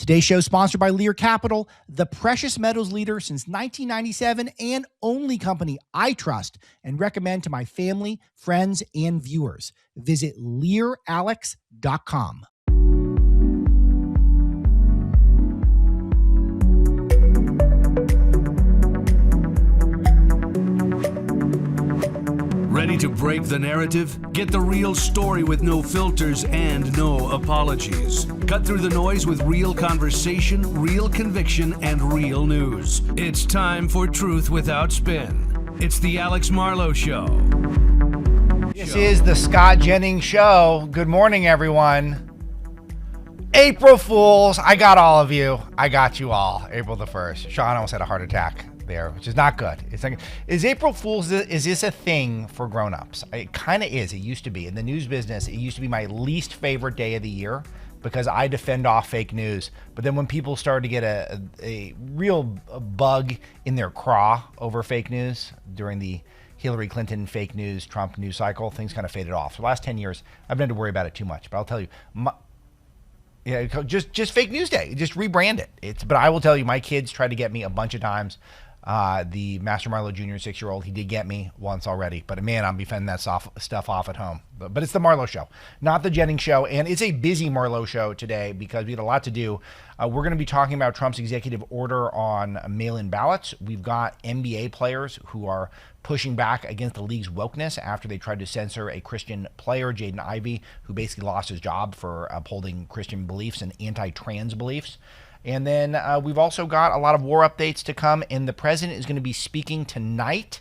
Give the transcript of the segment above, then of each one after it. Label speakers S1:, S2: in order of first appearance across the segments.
S1: Today's show is sponsored by Lear Capital, the precious metals leader since 1997 and only company I trust and recommend to my family, friends, and viewers. Visit LearAlex.com.
S2: Ready to break the narrative? Get the real story with no filters and no apologies. Cut through the noise with real conversation, real conviction, and real news. It's time for Truth Without Spin. It's the Alex Marlow Show.
S1: This is the Scott Jennings Show. Good morning, everyone. April Fools. I got all of you. I got you all. April the 1st. Sean almost had a heart attack there, which is not good. It's like, is April Fool's, is this a thing for grown-ups? It kind of is. It used to be. In the news business, it used to be my least favorite day of the year because I defend off fake news. But then when people started to get a real bug in their craw over fake news during the Hillary Clinton fake news, Trump news cycle, things kind of faded off. So the last 10 years, I've been to worry about it too much. But I'll tell you, just fake news day. Just rebrand it. But I will tell you, my kids tried to get me a bunch of times. The Master Marlow Jr. 6-year-old, he did get me once already. But man, I'm defending that stuff off at home. But it's the Marlow Show, not the Jennings Show. And it's a busy Marlow Show today because we had a lot to do. We're going to be talking about Trump's executive order on mail-in ballots. We've got NBA players who are pushing back against the league's wokeness after they tried to censor a Christian player, Jaden Ivey, who basically lost his job for upholding Christian beliefs and anti-trans beliefs. And then we've also got a lot of war updates to come, and the president is going to be speaking tonight,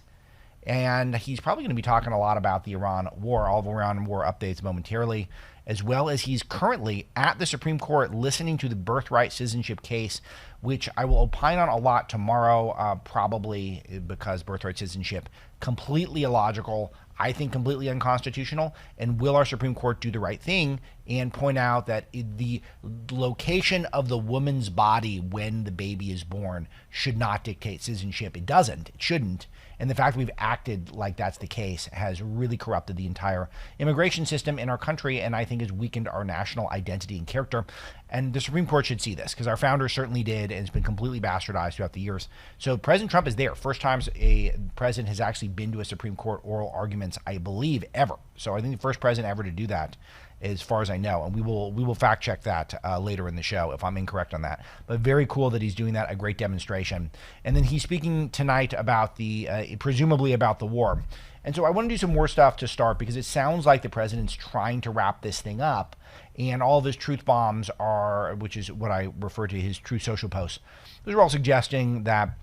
S1: and he's probably going to be talking a lot about the Iran war, all the Iran war updates momentarily, as well as he's currently at the Supreme Court listening to the birthright citizenship case, which I will opine on a lot tomorrow, probably because birthright citizenship, completely illogical, I think completely unconstitutional. And will our Supreme Court do the right thing and point out that the location of the woman's body when the baby is born should not dictate citizenship? It doesn't. It shouldn't. And the fact that we've acted like that's the case has really corrupted the entire immigration system in our country, and I think has weakened our national identity and character. And the Supreme Court should see this, because our founders certainly did, and it's been completely bastardized throughout the years. So President Trump is there. First time a president has actually been to a Supreme Court oral arguments, I believe, ever. So I think the first president ever to do that, as far as I know, and we will fact check that later in the show if I'm incorrect on that. But very cool that he's doing that, a great demonstration. And then he's speaking tonight about presumably about the war. And so I want to do some more stuff to start, because it sounds like the president's trying to wrap this thing up, and all of his truth bombs are, which is what I refer to his true social posts, those are all suggesting that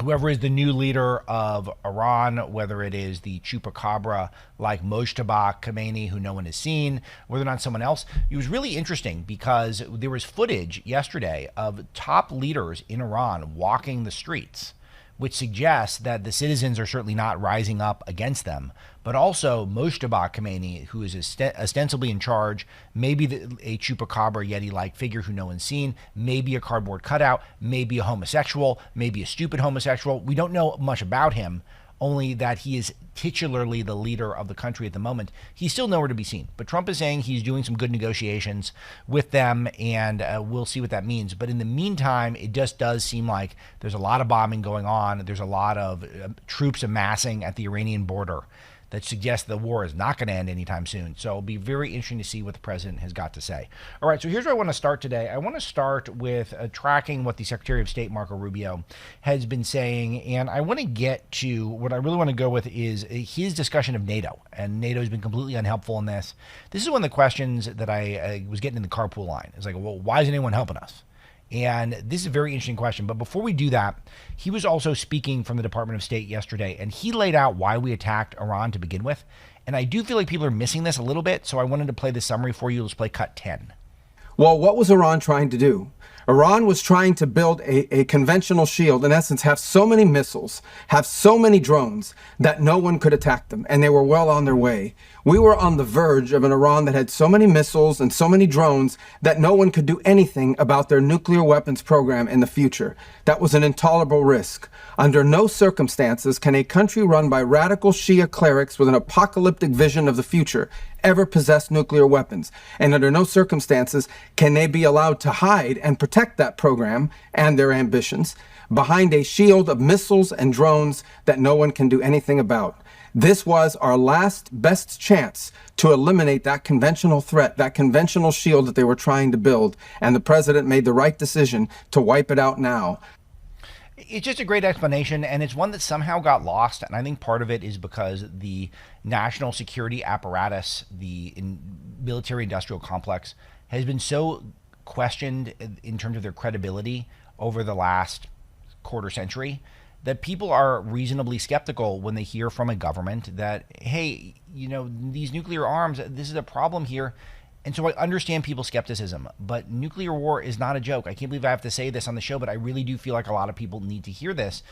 S1: whoever is the new leader of Iran, whether it is the chupacabra like Mojtaba Khomeini, who no one has seen, whether or not someone else, it was really interesting because there was footage yesterday of top leaders in Iran walking the streets, which suggests that the citizens are certainly not rising up against them. But also Mojtaba Khomeini, who is ostensibly in charge, maybe a chupacabra Yeti-like figure who no one's seen, maybe a cardboard cutout, maybe a homosexual, maybe a stupid homosexual. We don't know much about him, only that he is titularly the leader of the country at the moment. He's still nowhere to be seen. But Trump is saying he's doing some good negotiations with them, and we'll see what that means. But in the meantime, it just does seem like there's a lot of bombing going on. There's a lot of troops amassing at the Iranian border that suggests the war is not going to end anytime soon. So it'll be very interesting to see what the president has got to say. All right, so here's where I want to start today. I want to start with tracking what the Secretary of State, Marco Rubio, has been saying. And I want to get to what I really want to go with is his discussion of NATO. And NATO has been completely unhelpful in this. This is one of the questions that I was getting in the carpool line. It's like, well, why isn't anyone helping us? And this is a very interesting question. But before we do that, he was also speaking from the Department of State yesterday, and he laid out why we attacked Iran to begin with. And I do feel like people are missing this a little bit, so I wanted to play the summary for you. Let's play cut 10.
S3: Well, what was Iran trying to do? Iran was trying to build a conventional shield, in essence, have so many missiles, have so many drones that no one could attack them, and they were well on their way. We were on the verge of an Iran that had so many missiles and so many drones that no one could do anything about their nuclear weapons program in the future. That was an intolerable risk. Under no circumstances can a country run by radical Shia clerics with an apocalyptic vision of the future ever possess nuclear weapons. And under no circumstances can they be allowed to hide and and protect that program and their ambitions behind a shield of missiles and drones that no one can do anything about. This was our last best chance to eliminate that conventional threat, that conventional shield that they were trying to build, and the president made the right decision to wipe it out now.
S1: It's just a great explanation, and it's one that somehow got lost, and I think part of it is because the national security apparatus, the military-industrial complex, has been so questioned in terms of their credibility over the last quarter century that people are reasonably skeptical when they hear from a government that, hey, you know, these nuclear arms, this is a problem here. And so I understand people's skepticism, but nuclear war is not a joke. I can't believe I have to say this on the show, but I really do feel like a lot of people need to hear this.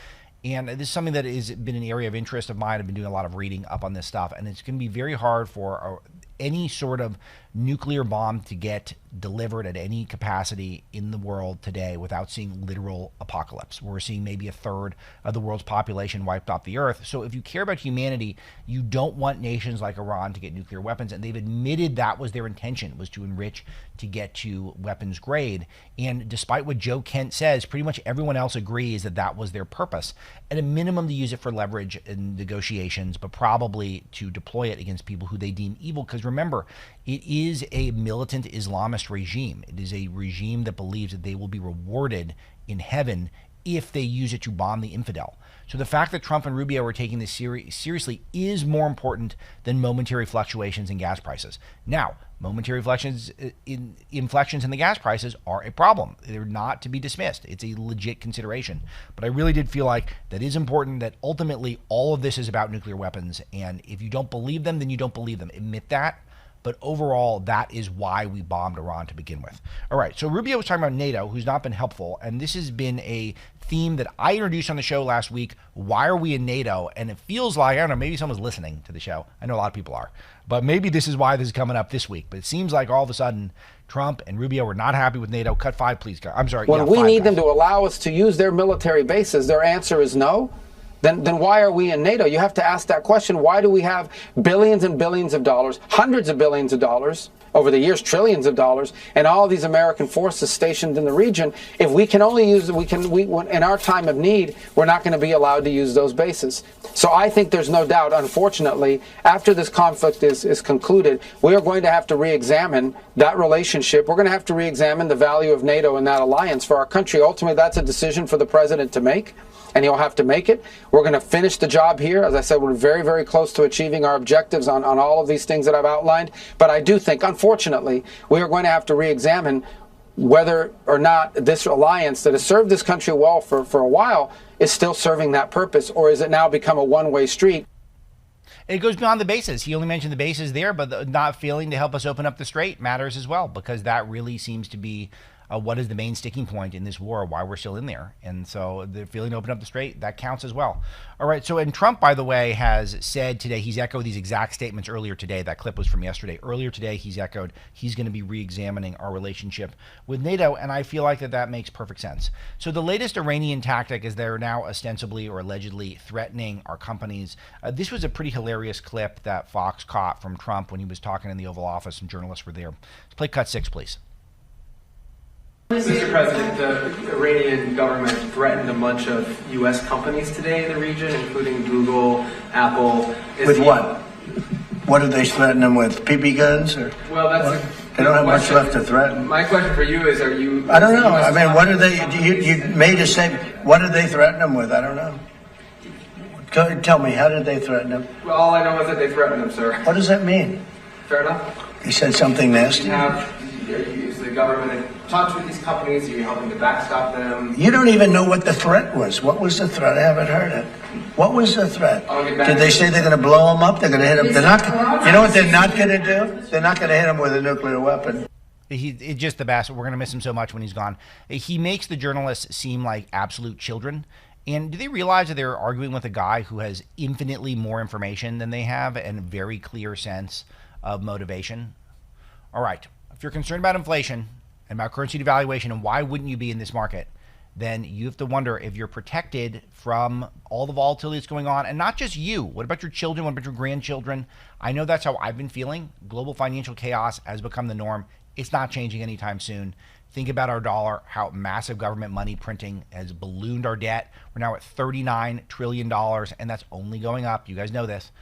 S1: And this is something that has been an area of interest of mine. I've been doing a lot of reading up on this stuff, and it's going to be very hard for any sort of nuclear bomb to get delivered at any capacity in the world today without seeing literal apocalypse. We're seeing maybe a third of the world's population wiped off the earth. So if you care about humanity, you don't want nations like Iran to get nuclear weapons. And they've admitted that was their intention, was to enrich to get to weapons grade. And despite what Joe Kent says, pretty much everyone else agrees that that was their purpose. At a minimum, to use it for leverage in negotiations, but probably to deploy it against people who they deem evil. Because remember, it is a militant Islamist regime. It is a regime that believes that they will be rewarded in heaven if they use it to bomb the infidel. So the fact that Trump and Rubio are taking this seriously is more important than momentary fluctuations in gas prices. Now, momentary inflections in the gas prices are a problem. They're not to be dismissed. It's a legit consideration. But I really did feel like that is important, that ultimately all of this is about nuclear weapons. And if you don't believe them, then you don't believe them. Admit that. But overall, that is why we bombed Iran to begin with. All right, so Rubio was talking about NATO, who's not been helpful. And this has been a theme that I introduced on the show last week. Why are we in NATO? And it feels like, I don't know, maybe someone's listening to the show. I know a lot of people are. But maybe this is why this is coming up this week. But it seems like all of a sudden, Trump and Rubio were not happy with NATO. Cut 5, please. I'm sorry.
S3: When we need them to allow us to use their military bases, their answer is no. Then why are we in NATO? You have to ask that question. Why do we have billions and billions of dollars, hundreds of billions of dollars, over the years, trillions of dollars, and all these American forces stationed in the region? If we can only use, in our time of need, we're not going to be allowed to use those bases. So I think there's no doubt, unfortunately, after this conflict is concluded, we are going to have to re-examine that relationship. We're going to have to re-examine the value of NATO and that alliance for our country. Ultimately, that's a decision for the president to make, and he'll have to make it. We're going to finish the job here. As I said, we're very, very close to achieving our objectives on all of these things that I've outlined. But I do think, unfortunately, we are going to have to re-examine whether or not this alliance that has served this country well for a while is still serving that purpose, or is it now become a one-way street?
S1: It goes beyond the bases. He only mentioned the bases there, but not failing to help us open up the strait matters as well, because that really seems to be what is the main sticking point in this war, why we're still in there. And so the feeling to open up the strait, that counts as well. All right, so, and Trump, by the way, has said today, he's echoed these exact statements earlier today. That clip was from yesterday. Earlier today, he's echoed he's going to be re-examining our relationship with NATO, and I feel like that makes perfect sense. So the latest Iranian tactic is they're now ostensibly or allegedly threatening our companies. This was a pretty hilarious clip that Fox caught from Trump when he was talking in the Oval Office and journalists were there. Let's play cut 6, please.
S4: Mr. President, the Iranian government threatened a bunch of U.S. companies today in the region, including Google, Apple.
S5: With what? What did they threaten them with? BB guns? Or
S4: well, that's
S5: they don't have much left to threaten.
S4: My question for you is, are you...
S5: I don't know. I mean, what did they... You made a statement. What did they threaten them with? I don't know. Tell me, how did they threaten them?
S4: Well, all I know is that they threatened them, sir.
S5: What does that mean?
S4: Fair enough.
S5: He said something nasty.
S4: Is the government in touch with these companies? Are you helping to backstop them?
S5: You don't even know what the threat was. What was the threat? I haven't heard it. What was the threat? Did they say they're going to blow them up? They're going to hit them? They're not. You know what they're not going to do? They're not going to hit them with a nuclear weapon.
S1: He's just the best. We're going to miss him so much when he's gone. He makes the journalists seem like absolute children. And do they realize that they're arguing with a guy who has infinitely more information than they have and a very clear sense of motivation? All right. If you're concerned about inflation and about currency devaluation, and why wouldn't you be in this market, then you have to wonder if you're protected from all the volatility that's going on. And not just you. What about your children? What about your grandchildren? I know that's how I've been feeling. Global financial chaos has become the norm. It's not changing anytime soon. Think about our dollar, how massive government money printing has ballooned our debt. We're now at $39 trillion, and that's only going up. You guys know this.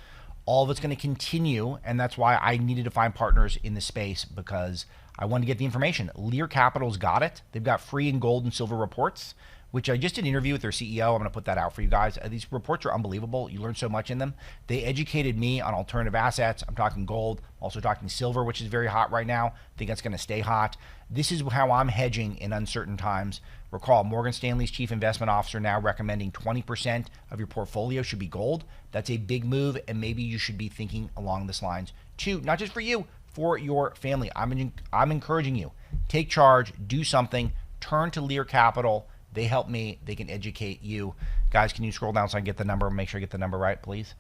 S1: All of it's going to continue, and that's why I needed to find partners in the space, because I wanted to get the information. Lear Capital's got it. They've got free and gold and silver reports, which I just did an interview with their CEO. I'm going to put that out for you guys. These reports are unbelievable. You learn so much in them. They educated me on alternative assets. I'm talking gold, also talking silver, which is very hot right now. I think that's going to stay hot. This is how I'm hedging in uncertain times. Recall, Morgan Stanley's chief investment officer now recommending 20% of your portfolio should be gold. That's a big move, and maybe you should be thinking along this lines too, not just for you, for your family. I'm encouraging you. Take charge, do something, turn to Lear Capital. They help me. They can educate you. Guys, can you scroll down so I can get the number? Make sure I get the number right, please.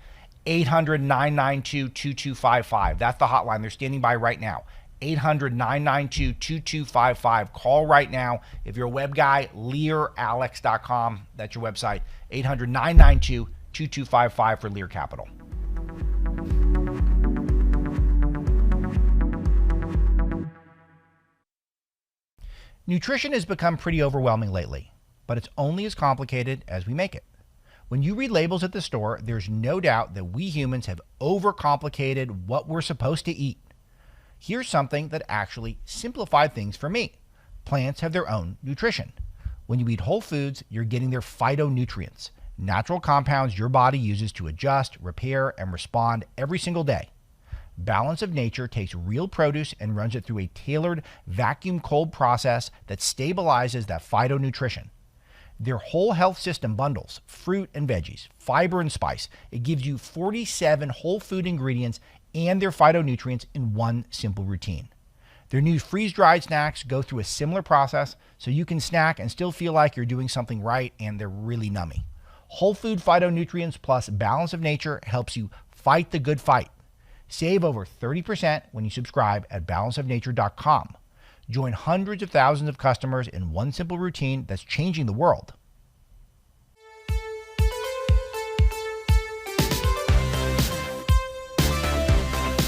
S1: 800-992-2255. That's the hotline. They're standing by right now. 800-992-2255. Call right now. If you're a web guy, learalex.com. That's your website. 800-992-2255 for Lear Capital. Nutrition has become pretty overwhelming lately, but it's only as complicated as we make it. When you read labels at the store, there's no doubt that we humans have overcomplicated what we're supposed to eat. Here's something that actually simplified things for me. Plants have their own nutrition. When you eat whole foods, you're getting their phytonutrients, natural compounds your body uses to adjust, repair, and respond every single day. Balance of Nature takes real produce and runs it through a tailored vacuum cold process that stabilizes that phytonutrition. Their whole health system bundles fruit and veggies, fiber and spice. It gives you 47 whole food ingredients and their phytonutrients in one simple routine. Their new freeze-dried snacks go through a similar process, so you can snack and still feel like you're doing something right, and they're really nummy. Whole food phytonutrients plus Balance of Nature helps you fight the good fight. Save over 30% when you subscribe at balanceofnature.com. Join hundreds of thousands of customers in one simple routine that's changing the world.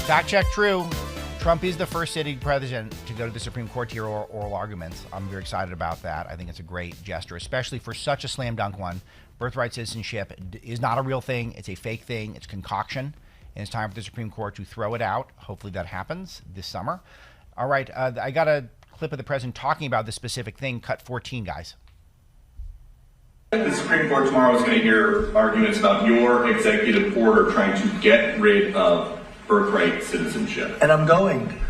S1: Fact check true. Trump is the first sitting president to go to the Supreme Court to hear oral arguments. I'm very excited about that. I think it's a great gesture, especially for such a slam dunk one. Birthright citizenship is not a real thing. It's a fake thing. It's concoction. And it's time for the Supreme Court to throw it out. Hopefully that happens this summer. All right, I got a clip of the president talking about this specific thing. Cut 14, guys.
S6: The Supreme Court tomorrow is going to hear arguments about your executive order trying to get rid of birthright citizenship.
S5: And I'm going.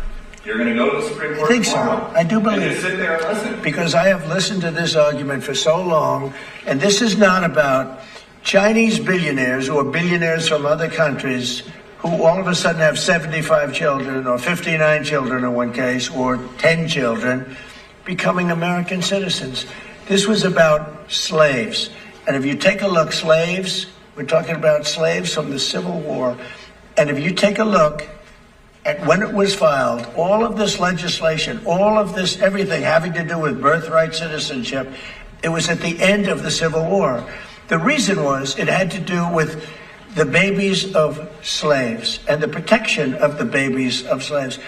S6: You're going to go to the Supreme Court
S5: I think
S6: tomorrow?
S5: so. I do believe
S6: and just sit there and listen.
S5: Because I have listened to this argument for so long, and this is not about Chinese billionaires or billionaires from other countries who all of a sudden have 75 children or 59 children in one case or 10 children becoming American citizens. This was about slaves. And if you take a look, slaves, we're talking about slaves from the Civil War. And if you take a look at when it was filed, all of this legislation, all of this, everything having to do with birthright citizenship, it was at the end of the Civil War. The reason was it had to do with the babies of slaves and the protection of the babies of slaves.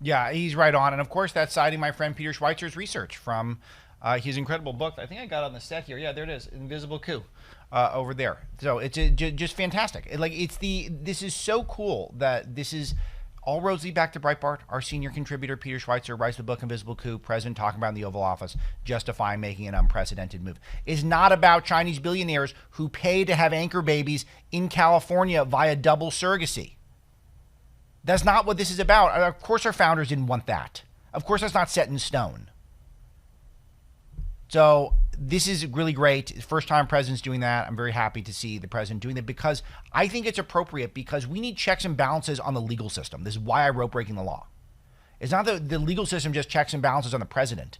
S1: Yeah, he's right on. And of course, that's citing my friend Peter Schweitzer's research from his incredible book. I think I got it on the set here. Yeah, there it is. Invisible Coup over there. So it's just fantastic. This is so cool that this is all roads lead back to Breitbart. Our senior contributor, Peter Schweitzer, writes the book Invisible Coup, president talking about in the Oval Office, justifying making an unprecedented move. It's not about Chinese billionaires who pay to have anchor babies in California via double surrogacy. That's not what this is about. Of course our founders didn't want that. Of course that's not set in stone. So this is really great. First time president's doing that. I'm very happy to see the president doing that because I think it's appropriate because we need checks and balances on the legal system. This is why I wrote Breaking the Law. It's not that the legal system just checks and balances on the president.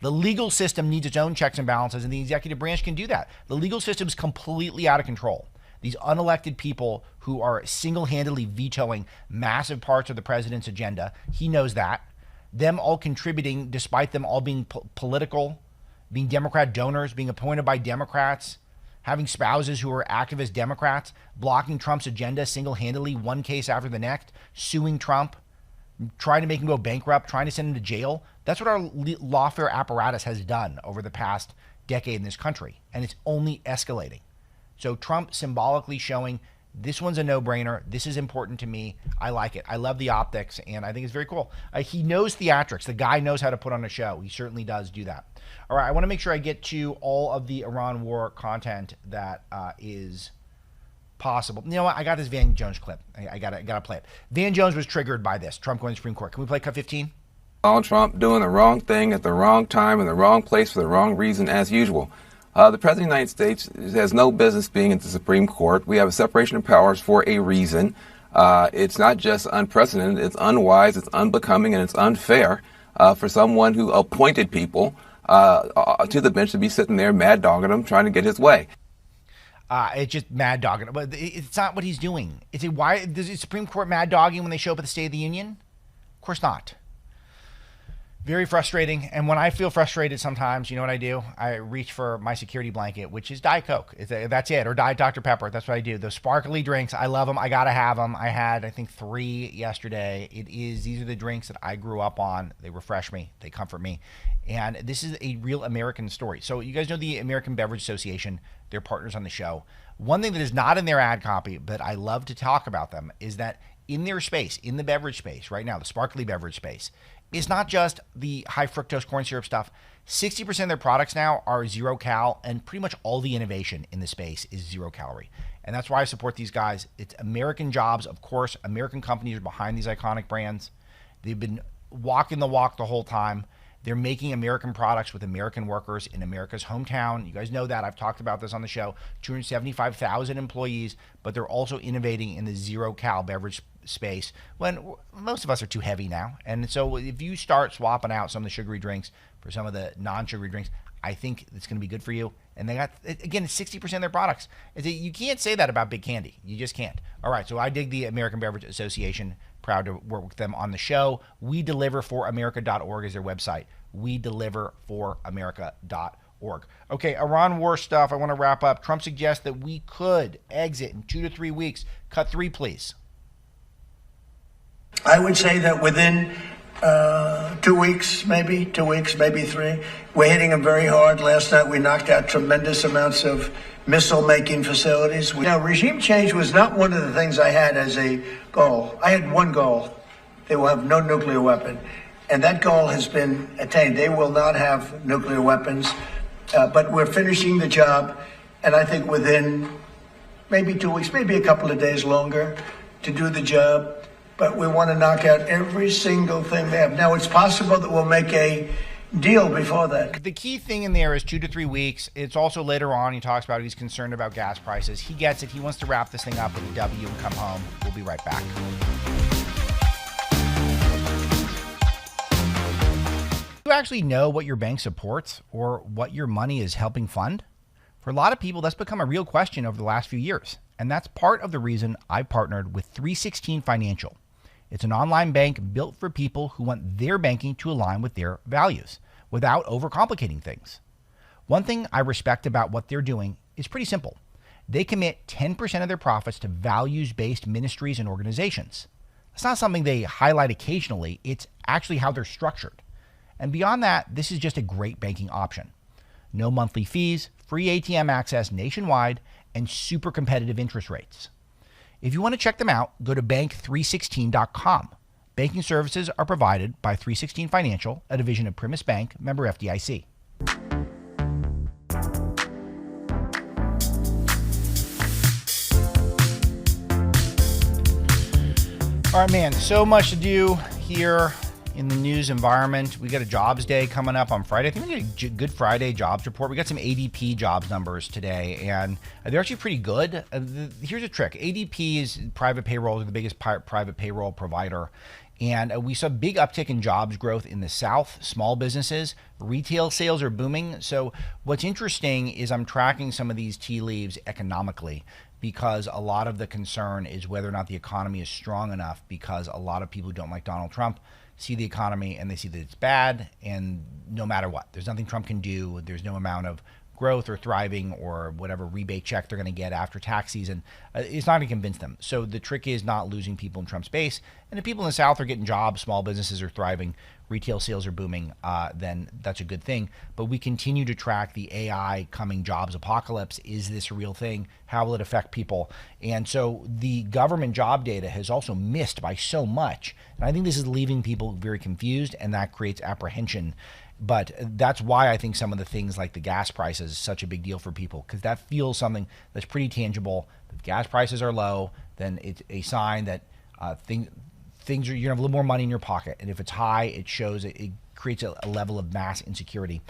S1: The legal system needs its own checks and balances, and the executive branch can do that. The legal system is completely out of control. These unelected people who are single-handedly vetoing massive parts of the president's agenda, he knows that. Them all contributing, despite them all being political, being Democrat donors, being appointed by Democrats, having spouses who are activist Democrats, blocking Trump's agenda single-handedly, one case after the next, suing Trump, trying to make him go bankrupt, trying to send him to jail. That's what our lawfare apparatus has done over the past decade in this country, and it's only escalating. So Trump symbolically showing this one's a no-brainer. This is important to me. I like it. I love the optics, and I think it's very cool. He knows theatrics. The guy knows how to put on a show. He certainly does do that. All right, I want to make sure I get to all of the Iran war content that is possible. You know what? I got this Van Jones clip. I gotta play it. Van Jones was triggered by this. Trump going to the Supreme Court. Can we play cut 15?
S7: Donald Trump doing the wrong thing at the wrong time in the wrong place for the wrong reason as usual. The President of the United States has no business being at the Supreme Court. We have a separation of powers for a reason. It's not just unprecedented, it's unwise, it's unbecoming, and it's unfair for someone who appointed people to the bench to be sitting there mad dogging him, trying to get his way.
S1: It's just mad dogging. But it's not what he's doing. Why does the Supreme Court mad dogging when they show up at the State of the Union? Of course not. Very frustrating. And when I feel frustrated sometimes, you know what I do? I reach for my security blanket, which is Diet Coke. That's it. Or Diet Dr. Pepper. That's what I do. Those sparkly drinks, I love them. I got to have them. I had, I think, 3 yesterday. These are the drinks that I grew up on. They refresh me. They comfort me. And this is a real American story. So you guys know the American Beverage Association. They're partners on the show. One thing that is not in their ad copy, but I love to talk about them, is that in their space, in the beverage space right now, the sparkly beverage space, is not just the high fructose corn syrup stuff. 60% of their products now are 0 cal, and pretty much all the innovation in the space is 0 calorie. And that's why I support these guys. It's American jobs, of course. American companies are behind these iconic brands. They've been walking the walk the whole time. They're making American products with American workers in America's hometown. You guys know that. I've talked about this on the show. 275,000 employees, but they're also innovating in the 0 cal beverage space when most of us are too heavy now. And so if you start swapping out some of the sugary drinks for some of the non-sugary drinks, I think it's going to be good for you. And they got, again, 60% of their products. You can't say that about Big Candy. You just can't. All right, so I dig the American Beverage Association. Proud to work with them on the show. WeDeliverForAmerica.org is their website. WeDeliverForAmerica.org. Okay, Iran war stuff. I want to wrap up. Trump suggests that we could exit in 2 to 3 weeks. Cut 3, please.
S5: I would say that within 2 weeks, maybe 3. We're hitting them very hard. Last night we knocked out tremendous amounts of missile-making facilities. Now, regime change was not one of the things I had as a goal. I had one goal. They will have no nuclear weapon. And that goal has been attained. They will not have nuclear weapons. But we're finishing the job. And I think within maybe 2 weeks, maybe a couple of days longer to do the job. But we want to knock out every single thing they have. Now, it's possible that we'll make a deal before that.
S1: The key thing in there is 2 to 3 weeks. It's also later on he talks about he's concerned about gas prices. He gets it. He wants to wrap this thing up with a W and come home. We'll be right back. Do you actually know what your bank supports or what your money is helping fund? For a lot of people, that's become a real question over the last few years. And that's part of the reason I partnered with 316 Financial. It's an online bank built for people who want their banking to align with their values without overcomplicating things. One thing I respect about what they're doing is pretty simple. They commit 10% of their profits to values-based ministries and organizations. It's not something they highlight occasionally. It's actually how they're structured. And beyond that, this is just a great banking option. No monthly fees, free ATM access nationwide, and super competitive interest rates. If you want to check them out, go to bank316.com. Banking services are provided by 316 Financial, a division of Primis Bank, member FDIC. All right, man, so much to do here in the news environment. We got a jobs day coming up on Friday. I think we get a Good Friday jobs report. We got some ADP jobs numbers today, and they're actually pretty good. Here's a trick. ADP's private payroll is the biggest private payroll provider, and we saw big uptick in jobs growth in the South, small businesses. Retail sales are booming. So what's interesting is I'm tracking some of these tea leaves economically, because a lot of the concern is whether or not the economy is strong enough, because a lot of people who don't like Donald Trump see the economy and they see that it's bad, and no matter what, there's nothing Trump can do. There's no amount of growth or thriving or whatever rebate check they're going to get after tax season, it's not going to convince them. So the trick is not losing people in Trump's base. And if people in the South are getting jobs, small businesses are thriving, retail sales are booming, then that's a good thing. But we continue to track the AI coming jobs apocalypse. Is this a real thing? How will it affect people? And so the government job data has also missed by so much. And I think this is leaving people very confused, and that creates apprehension. But that's why I think some of the things like the gas prices is such a big deal for people, because that feels something that's pretty tangible. If gas prices are low, then it's a sign that things are, you're gonna have a little more money in your pocket. And if it's high, it shows it creates a level of mass insecurity.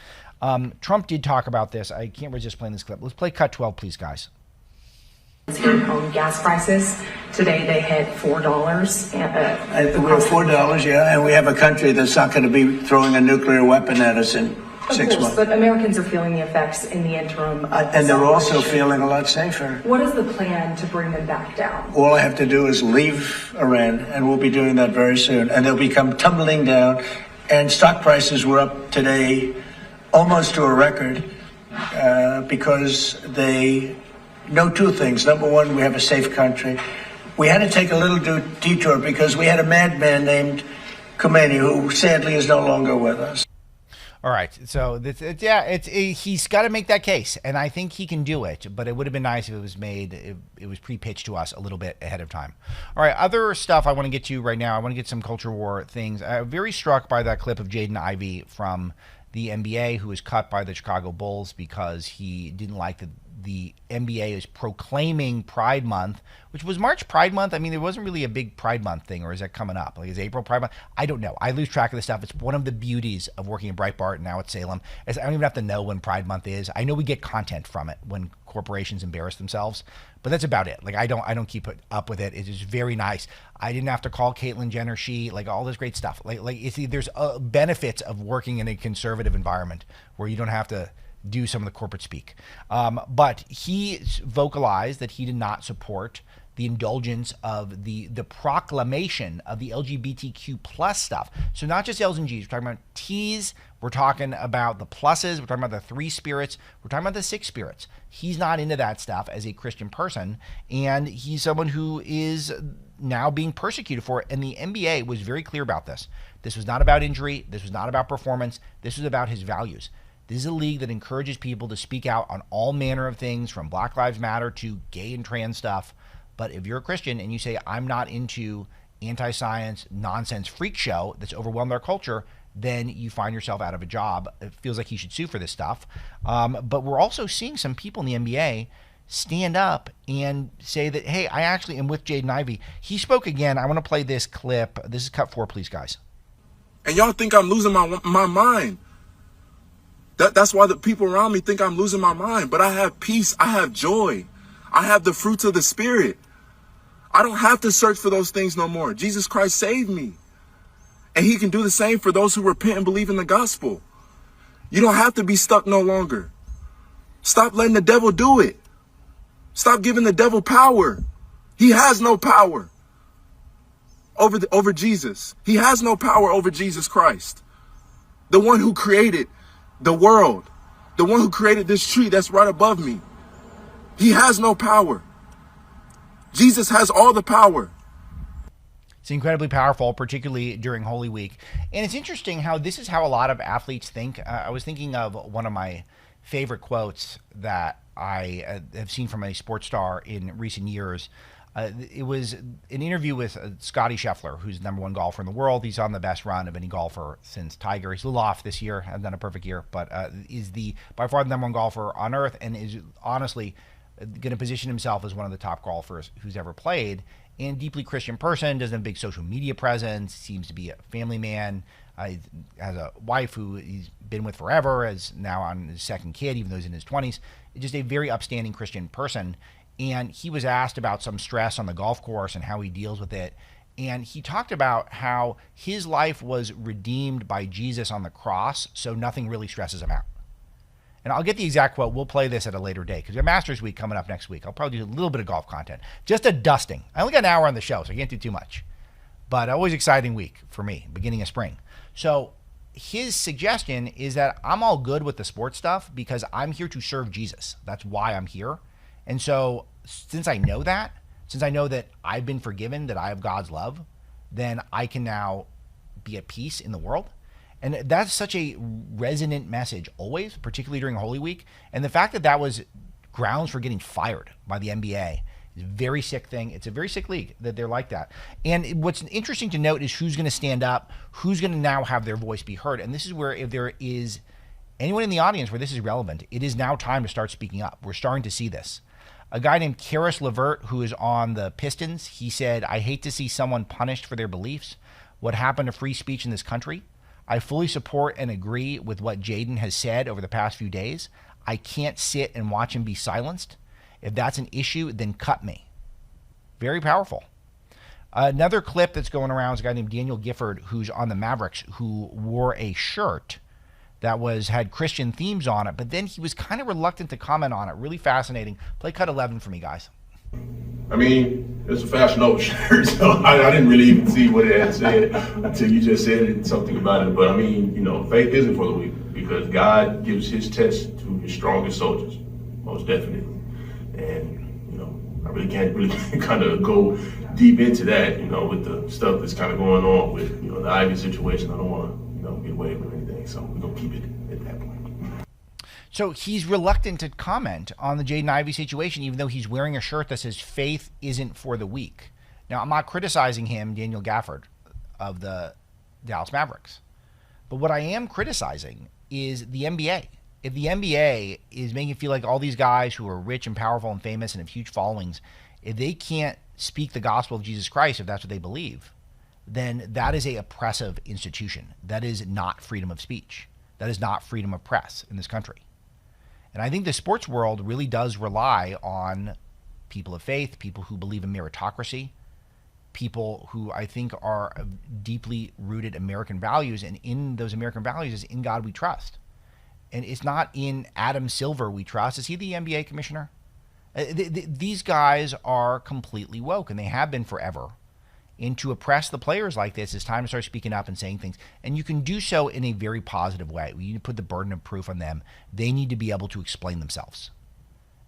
S1: Trump did talk about this. I can't resist playing this clip. Let's play cut 12, please, guys.
S8: On gas prices today, they hit $4.
S5: We're $4, yeah, and we have a country that's not going to be throwing a nuclear weapon at us in 6 months.
S8: But Americans are feeling the effects in the interim.
S5: And they're also feeling a lot safer.
S8: What is the plan to bring them back down?
S5: All I have to do is leave Iran, and we'll be doing that very soon. And they'll become tumbling down. And stock prices were up today almost to a record because they know two things. Number one, we have a safe country. We had to take a little detour because we had a madman named Khomeini who sadly is no longer with us.
S1: All right, so he's got to make that case, and I think he can do it. But it would have been nice if it was pre-pitched to us a little bit ahead of time. All right, other stuff I want to get to right now. I want to get some culture war things. I'm very struck by that clip of Jaden Ivey from the NBA, who was cut by the Chicago Bulls because he didn't like the NBA is proclaiming Pride Month, which was March Pride Month. I mean, there wasn't really a big Pride Month thing, or is that coming up? Like, is April Pride Month? I don't know. I lose track of this stuff. It's one of the beauties of working at Breitbart and now at Salem. I don't even have to know when Pride Month is. I know we get content from it when corporations embarrass themselves, but that's about it. Like, I don't keep up with it. It is very nice. I didn't have to call Caitlyn Jenner she, like, all this great stuff. Like you see, there's benefits of working in a conservative environment where you don't have to do some of the corporate speak. But he vocalized that he did not support the indulgence of the proclamation of the LGBTQ plus stuff. So not just L's and G's, we're talking about T's, we're talking about the pluses, we're talking about the 3 spirits, we're talking about the 6 spirits. He's not into that stuff as a Christian person, and he's someone who is now being persecuted for it. And the NBA was very clear about this. This was not about injury, this was not about performance, this was about his values. This is a league that encourages people to speak out on all manner of things, from Black Lives Matter to gay and trans stuff. But if you're a Christian and you say, I'm not into anti-science nonsense freak show that's overwhelmed our culture, then you find yourself out of a job. It feels like he should sue for this stuff. But we're also seeing some people in the NBA stand up and say that, hey, I actually am with Jaden Ivey. He spoke again. I want to play this clip. This is cut 4, please, guys.
S9: And y'all think I'm losing my mind. That's why the people around me think I'm losing my mind. But I have peace. I have joy. I have the fruits of the Spirit. I don't have to search for those things no more. Jesus Christ saved me. And he can do the same for those who repent and believe in the gospel. You don't have to be stuck no longer. Stop letting the devil do it. Stop giving the devil power. He has no power over Jesus. He has no power over Jesus Christ, the one who created the world, the one who created this tree that's right above me. He has no power. Jesus has all the power.
S1: It's incredibly powerful, particularly during Holy Week. And it's interesting how this is how a lot of athletes think. I was thinking of one of my favorite quotes that I have seen from a sports star in recent years. It was an interview with Scotty Scheffler, who's the #1 golfer in the world. He's on the best run of any golfer since Tiger. He's a little off this year, hasn't done a perfect year, but is by far the #1 golfer on earth, and is honestly going to position himself as one of the top golfers who's ever played. And deeply Christian person, doesn't have a big social media presence, seems to be a family man, has a wife who he's been with forever, is now on his 2nd kid, even though he's in his 20s. Just a very upstanding Christian person. And he was asked about some stress on the golf course and how he deals with it. And he talked about how his life was redeemed by Jesus on the cross, so nothing really stresses him out. And I'll get the exact quote. We'll play this at a later date because we have Masters Week coming up next week. I'll probably do a little bit of golf content. Just a dusting. I only got an hour on the show, so I can't do too much. But always exciting week for me, beginning of spring. So his suggestion is that I'm all good with the sports stuff because I'm here to serve Jesus. That's why I'm here. And so since I know that I've been forgiven, that I have God's love, then I can now be at peace in the world. And that's such a resonant message always, particularly during Holy Week. And the fact that that was grounds for getting fired by the NBA is a very sick thing. It's a very sick league that they're like that. And what's interesting to note is who's going to stand up, who's going to now have their voice be heard. And this is where, if there is anyone in the audience where this is relevant, it is now time to start speaking up. We're starting to see this. A guy named Karis LeVert, who is on the Pistons, he said, "I hate to see someone punished for their beliefs. What happened to free speech in this country? I fully support and agree with what Jaden has said over the past few days. I can't sit and watch him be silenced. If that's an issue, then cut me." Very powerful. Another clip that's going around is a guy named Daniel Gifford, who's on the Mavericks, who wore a shirt that had Christian themes on it, but then he was kind of reluctant to comment on it. Really fascinating. Play cut 11 for me, guys.
S10: I mean, it's a Fashion Nova shirt, so I didn't really even see what it had said until you just said something about it. But I mean, faith isn't for the weak, because God gives his test to his strongest soldiers, most definitely. And, I really can't kind of go deep into that, with the stuff that's kind of going on with, the Ivey situation. I don't want to, get away with anything, so we're going to keep it at that point.
S1: So he's reluctant to comment on the Jaden Ivey situation, even though he's wearing a shirt that says faith isn't for the weak. Now, I'm not criticizing him, Daniel Gafford of the Dallas Mavericks. But what I am criticizing is the NBA. If the NBA is making it feel like all these guys who are rich and powerful and famous and have huge followings, if they can't speak the gospel of Jesus Christ, if that's what they believe, then that is a oppressive institution. That is not freedom of speech. That is not freedom of press in this country. And I think the sports world really does rely on people of faith, people who believe in meritocracy, people who I think are deeply rooted American values. And in those American values is in God we trust. And it's not in Adam Silver we trust. Is he the NBA commissioner? These guys are completely woke, and they have been forever. And to oppress the players like this, it's time to start speaking up and saying things. And you can do so in a very positive way. You need to put the burden of proof on them. They need to be able to explain themselves.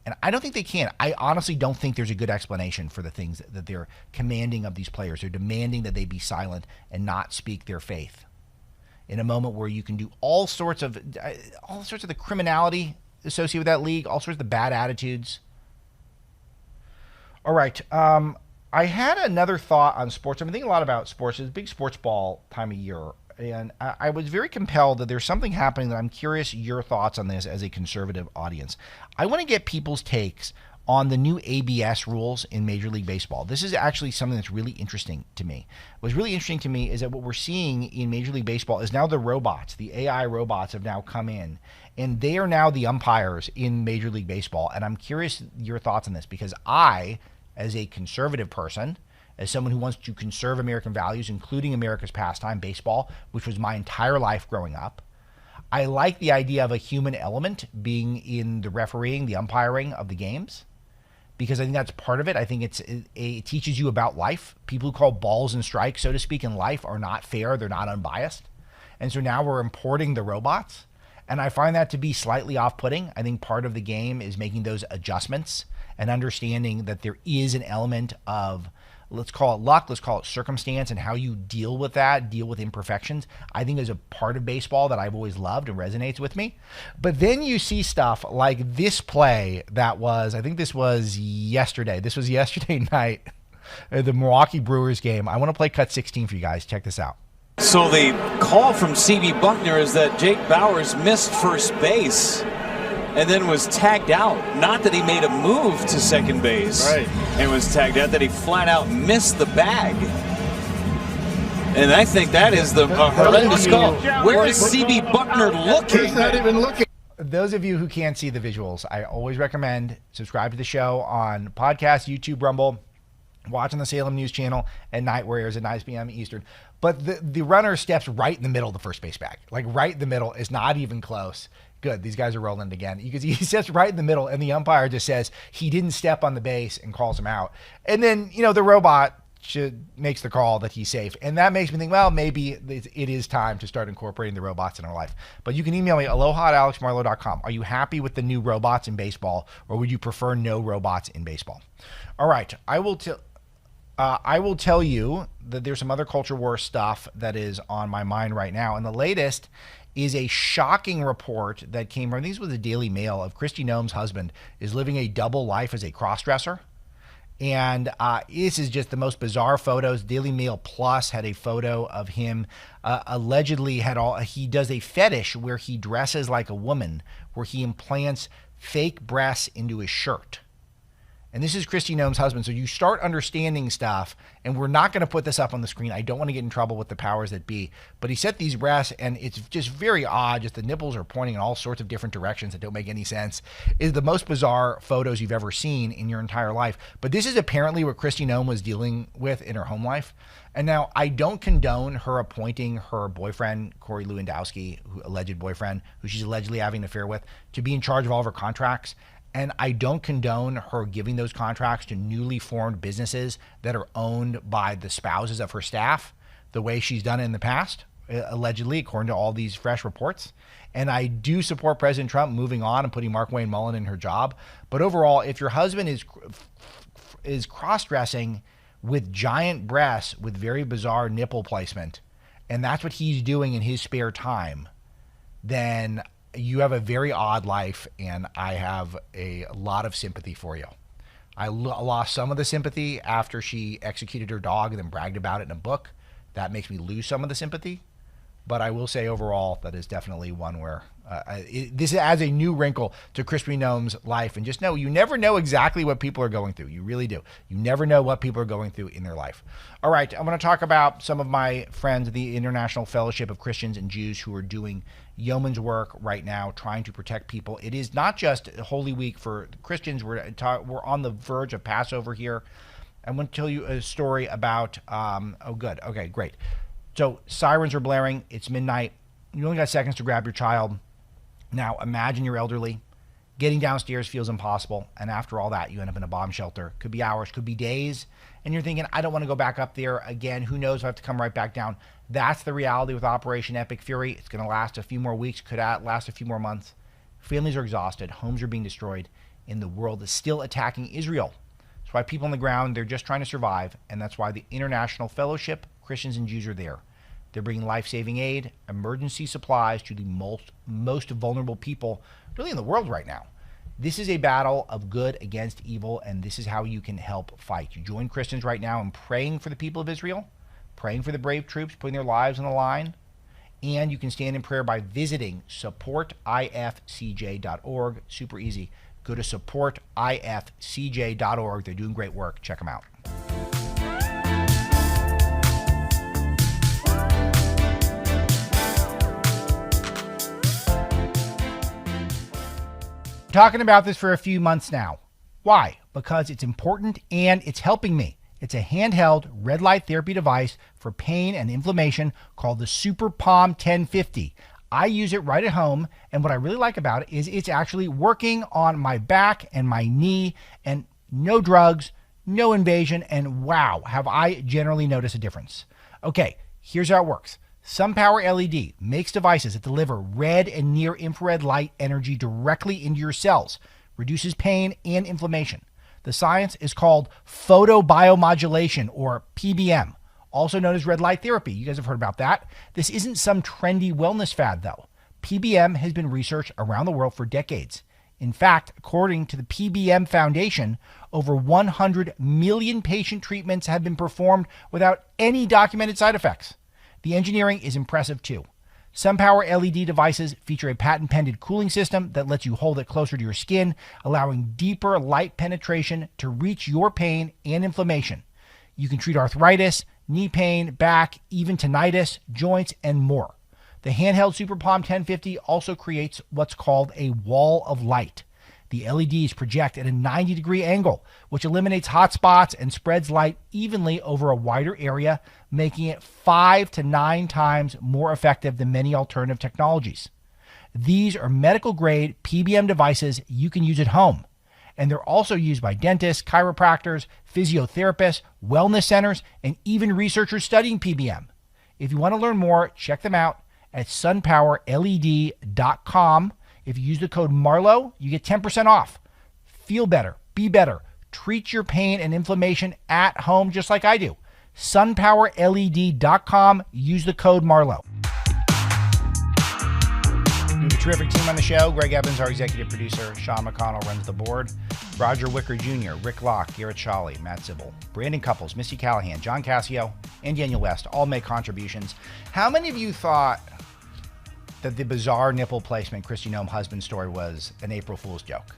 S1: And I don't think they can. I honestly don't think there's a good explanation for the things that they're commanding of these players. They're demanding that they be silent and not speak their faith. In a moment where you can do all sorts of the criminality associated with that league, all sorts of the bad attitudes. All right. I had another thought on sports. I've been thinking a lot about sports. It's a big sports ball time of year. And I was very compelled that there's something happening that I'm curious your thoughts on this as a conservative audience. I want to get people's takes on the new ABS rules in Major League Baseball. This is actually something that's really interesting to me. What's really interesting to me is that what we're seeing in Major League Baseball is now the robots, the AI robots have now come in, and they are now the umpires in Major League Baseball. And I'm curious your thoughts on this, because I, as a conservative person, as someone who wants to conserve American values, including America's pastime, baseball, which was my entire life growing up, I like the idea of a human element being in the refereeing, the umpiring of the games, because I think that's part of it. I think it teaches you about life. People who call balls and strikes, so to speak, in life are not fair. They're not unbiased. And so now we're importing the robots. And I find that to be slightly off-putting. I think part of the game is making those adjustments and understanding that there is an element of, let's call it luck, let's call it circumstance, and how you deal with that, deal with imperfections, I think is a part of baseball that I've always loved and resonates with me. But then you see stuff like this play that was, I think this was yesterday. This was yesterday night, the Milwaukee Brewers game. I want to play cut 16 for you guys. Check this out.
S11: So the call from CB Buckner is that Jake Bauers missed first base and then was tagged out. Not that he made a move to second base, right, and was tagged out, that he flat out missed the bag. And I think that is the horrendous call. Where is CB Buckner looking?
S3: He's not even looking.
S1: Those of you who can't see the visuals, I always recommend subscribe to the show on podcast, YouTube, Rumble, watching the Salem News Channel at night where it airs at 9 p.m. Eastern. But the runner steps right in the middle of the first base bag. Like right in the middle. Is not even close. Good. These guys are rolling it again. Because he steps right in the middle, and the umpire just says he didn't step on the base and calls him out. And then, the robot makes the call that he's safe. And that makes me think, well, maybe it is time to start incorporating the robots in our life. But you can email me, aloha@alexmarlow.com. Are you happy with the new robots in baseball, or would you prefer no robots in baseball? All right. I will tell you that there's some other culture war stuff that is on my mind right now. And the latest is a shocking report that came from, these was the Daily Mail, of Kristi Noem's husband is living a double life as a cross-dresser. And this is just the most bizarre photos. Daily Mail Plus had a photo of him allegedly he does a fetish where he dresses like a woman, where he implants fake breasts into his shirt. And this is Kristi Noem's husband. So you start understanding stuff, and we're not going to put this up on the screen. I don't want to get in trouble with the powers that be. But he set these breasts, and it's just very odd. Just the nipples are pointing in all sorts of different directions that don't make any sense. It's the most bizarre photos you've ever seen in your entire life. But this is apparently what Kristi Noem was dealing with in her home life. And now, I don't condone her appointing her boyfriend, Corey Lewandowski, alleged boyfriend, who she's allegedly having an affair with, to be in charge of all of her contracts. And I don't condone her giving those contracts to newly formed businesses that are owned by the spouses of her staff, the way she's done it in the past, allegedly, according to all these fresh reports. And I do support President Trump moving on and putting Markwayne Mullin in her job. But overall, if your husband is cross-dressing with giant breasts with very bizarre nipple placement, and that's what he's doing in his spare time, then you have a very odd life, and I have a lot of sympathy for you. I lost some of the sympathy after she executed her dog and then bragged about it in a book. That makes me lose some of the sympathy. But I will say overall, that is definitely one where this adds a new wrinkle to Kristi Noem's life. And just know, you never know exactly what people are going through. You really do. You never know what people are going through in their life. All right, I'm going to talk about some of my friends, the International Fellowship of Christians and Jews, who are doing yeoman's work right now, trying to protect people. It is not just Holy Week for Christians. We're on the verge of Passover here. I'm going to tell you a story about, okay, great. So sirens are blaring. It's midnight. You only got seconds to grab your child. Now imagine you're elderly. Getting downstairs feels impossible. And after all that, you end up in a bomb shelter. Could be hours, could be days. And you're thinking, I don't want to go back up there again. Who knows if I have to come right back down. That's the reality with Operation Epic Fury. It's going to last a few more weeks, could last a few more months. Families are exhausted. Homes are being destroyed. And the world is still attacking Israel. That's why people on the ground, they're just trying to survive. And that's why the International Fellowship, Christians and Jews, are there. They're bringing life-saving aid, emergency supplies to the most vulnerable people really in the world right now. This is a battle of good against evil, and this is how you can help fight. You join Christians right now in praying for the people of Israel, praying for the brave troops, putting their lives on the line, and you can stand in prayer by visiting supportifcj.org. Super easy. Go to supportifcj.org. They're doing great work. Check them out. Talking about this for a few months now. Why? Because it's important and it's helping me. It's a handheld red light therapy device for pain and inflammation called the Super Palm 1050. I use it right at home, and what I really like about it is it's actually working on my back and my knee, and no drugs, no invasion, and wow, have I generally noticed a difference. Okay, here's how it works. SunPower LED makes devices that deliver red and near infrared light energy directly into your cells, reduces pain and inflammation. The science is called photobiomodulation, or PBM, also known as red light therapy. You guys have heard about that. This isn't some trendy wellness fad, though. PBM has been researched around the world for decades. In fact, according to the PBM Foundation, over 100 million patient treatments have been performed without any documented side effects. The engineering is impressive too. SunPower LED devices feature a patent-pending cooling system that lets you hold it closer to your skin, allowing deeper light penetration to reach your pain and inflammation. You can treat arthritis, knee pain, back, even tinnitus, joints, and more. The handheld Super Palm 1050 also creates what's called a wall of light. The LEDs project at a 90-degree angle, which eliminates hot spots and spreads light evenly over a wider area, making it 5 to 9 times more effective than many alternative technologies. These are medical-grade PBM devices you can use at home, And they're also used by dentists, chiropractors, physiotherapists, wellness centers, and even researchers studying PBM. If you want to learn more, check them out at sunpowerled.com. If you use the code Marlow, you get 10% off. Feel better, be better. Treat your pain and inflammation at home just like I do. sunpowerled.com. Use the code Marlow. We have a terrific team on the show. Greg Evans, our executive producer. Sean McConnell runs the board. Roger Wicker Jr., Rick Locke, Garrett Shawley, Matt Zibel, Brandon Couples, Missy Callahan, John Cassio, and Daniel West all make contributions. How many of you thought that the bizarre nipple placement Kristi Noem husband story was an April Fool's joke?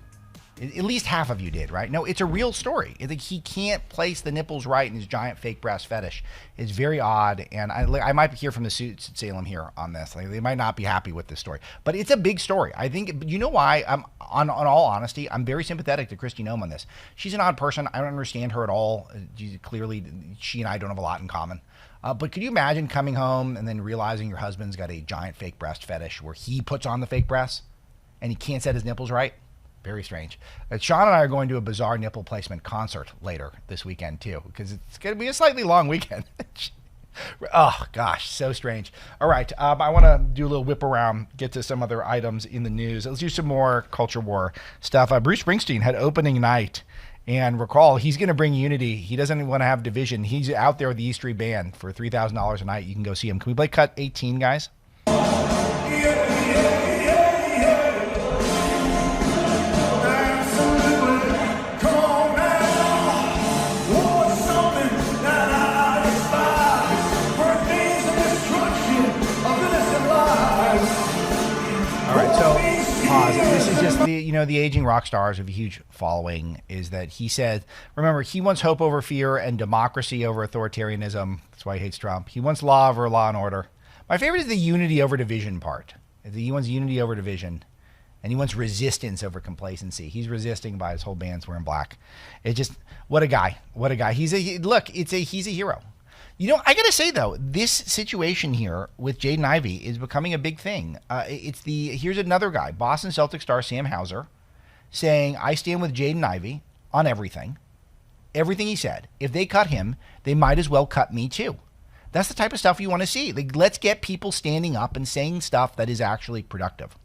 S1: At least half of you did, right? No, it's a real story. He can't place the nipples right in his giant fake breast fetish. It's very odd, and I might hear from the suits at Salem here on this. Like, they might not be happy with this story, but it's a big story. I think, you know why? On all honesty, I'm very sympathetic to Kristi Noem on this. She's an odd person. I don't understand her at all. Clearly, she and I don't have a lot in common. But could you imagine coming home and then realizing your husband's got a giant fake breast fetish where he puts on the fake breasts and he can't set his nipples right? Very strange. Sean and I are going to a bizarre nipple placement concert later this weekend too, because it's going to be a slightly long weekend. Oh gosh, so strange. All right, I want to do a little whip around, get to some other items in the news. Let's do some more culture war stuff. Bruce Springsteen had opening night, and recall, he's going to bring unity. He doesn't want to have division. He's out there with the E Street Band for $3,000 a night. You can go see him. Can we play cut 18, guys? This is just the aging rock stars of a huge following is that he said, remember, he wants hope over fear and democracy over authoritarianism. That's why he hates Trump. He wants law over law and order. My favorite is the unity over division part. He wants unity over division, and he wants resistance over complacency. He's resisting by his whole band's wearing black. It just, what a guy. What a guy. He's a hero. You know, I got to say, though, this situation here with Jaden Ivey is becoming a big thing. Here's another guy, Boston Celtics star Sam Hauser, saying, I stand with Jaden Ivey on everything. Everything he said. If they cut him, they might as well cut me too. That's the type of stuff you want to see. Like, let's get people standing up and saying stuff that is actually productive.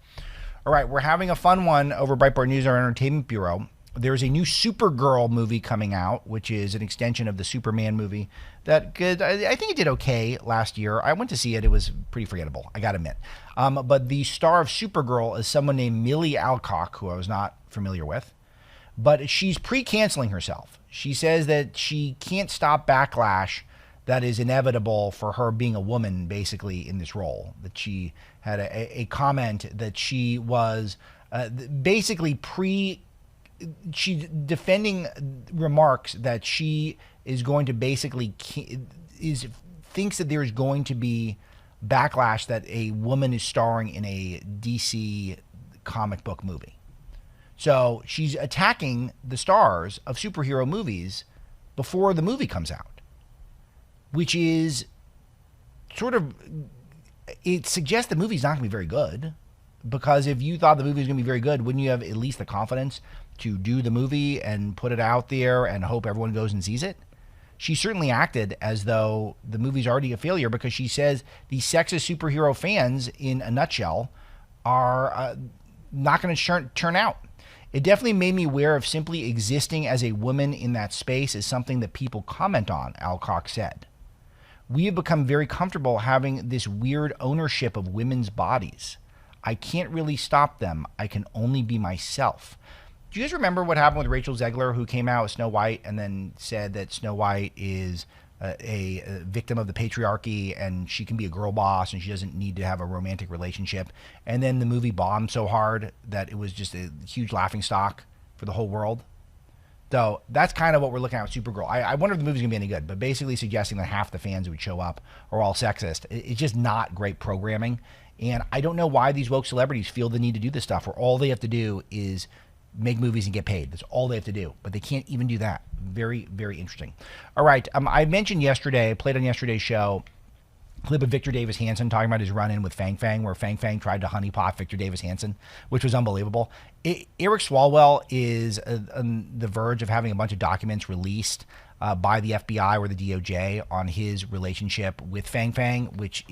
S1: All right, we're having a fun one over Breitbart News, our entertainment bureau. There's a new Supergirl movie coming out, which is an extension of the Superman movie that I think it did okay last year. I went to see it. It was pretty forgettable, I got to admit. But the star of Supergirl is someone named Milly Alcock, who I was not familiar with. But she's pre-canceling herself. She says that she can't stop backlash that is inevitable for her being a woman, basically, in this role. That she had a comment that she was basically she's defending remarks that she is going to basically thinks that there's going to be backlash that a woman is starring in a DC comic book movie. So she's attacking the stars of superhero movies before the movie comes out, which is sort of, it suggests the movie's not going to be very good. Because if you thought the movie was going to be very good, wouldn't you have at least the confidence to do the movie and put it out there and hope everyone goes and sees it? She certainly acted as though the movie's already a failure because she says these sexist superhero fans, in a nutshell, are not going to turn out. It definitely made me aware of simply existing as a woman in that space is something that people comment on, Alcock said. We have become very comfortable having this weird ownership of women's bodies. I can't really stop them. I can only be myself. Do you guys remember what happened with Rachel Zegler, who came out with Snow White and then said that Snow White is a victim of the patriarchy and she can be a girl boss and she doesn't need to have a romantic relationship? And then the movie bombed so hard that it was just a huge laughingstock for the whole world. So that's kind of what we're looking at with Supergirl. I wonder if the movie's going to be any good, but basically suggesting that half the fans who would show up are all sexist. It's just not great programming. And I don't know why these woke celebrities feel the need to do this stuff where all they have to do is make movies and get paid. That's all they have to do. But they can't even do that. Very, very interesting. All right. I mentioned yesterday, I played on yesterday's show, clip of Victor Davis Hanson talking about his run-in with Fang Fang, where Fang Fang tried to honeypot Victor Davis Hanson, which was unbelievable. Eric Swalwell is on the verge of having a bunch of documents released by the FBI or the DOJ on his relationship with Fang Fang, which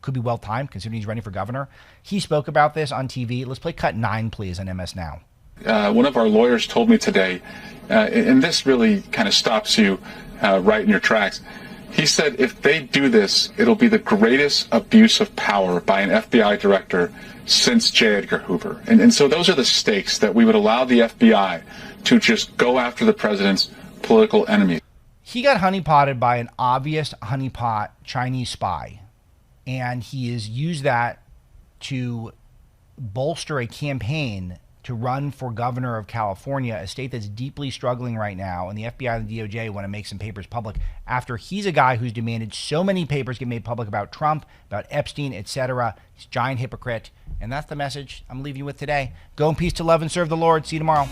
S1: could be well timed considering he's running for governor. He spoke about this on TV. Let's play cut 9, please, on MS Now.
S12: One of our lawyers told me today, and this really kind of stops you right in your tracks. He said if they do this, it'll be the greatest abuse of power by an FBI director since J. Edgar Hoover. And so those are the stakes, that we would allow the FBI to just go after the president's political enemies.
S1: He got honeypotted by an obvious honeypot Chinese spy, and he has used that to bolster a campaign to run for governor of California, a state that's deeply struggling right now, and the FBI and the DOJ want to make some papers public after he's a guy who's demanded so many papers get made public about Trump, about Epstein, etc. He's a giant hypocrite, and that's the message I'm leaving you with today. Go in peace to love and serve the Lord. See you tomorrow.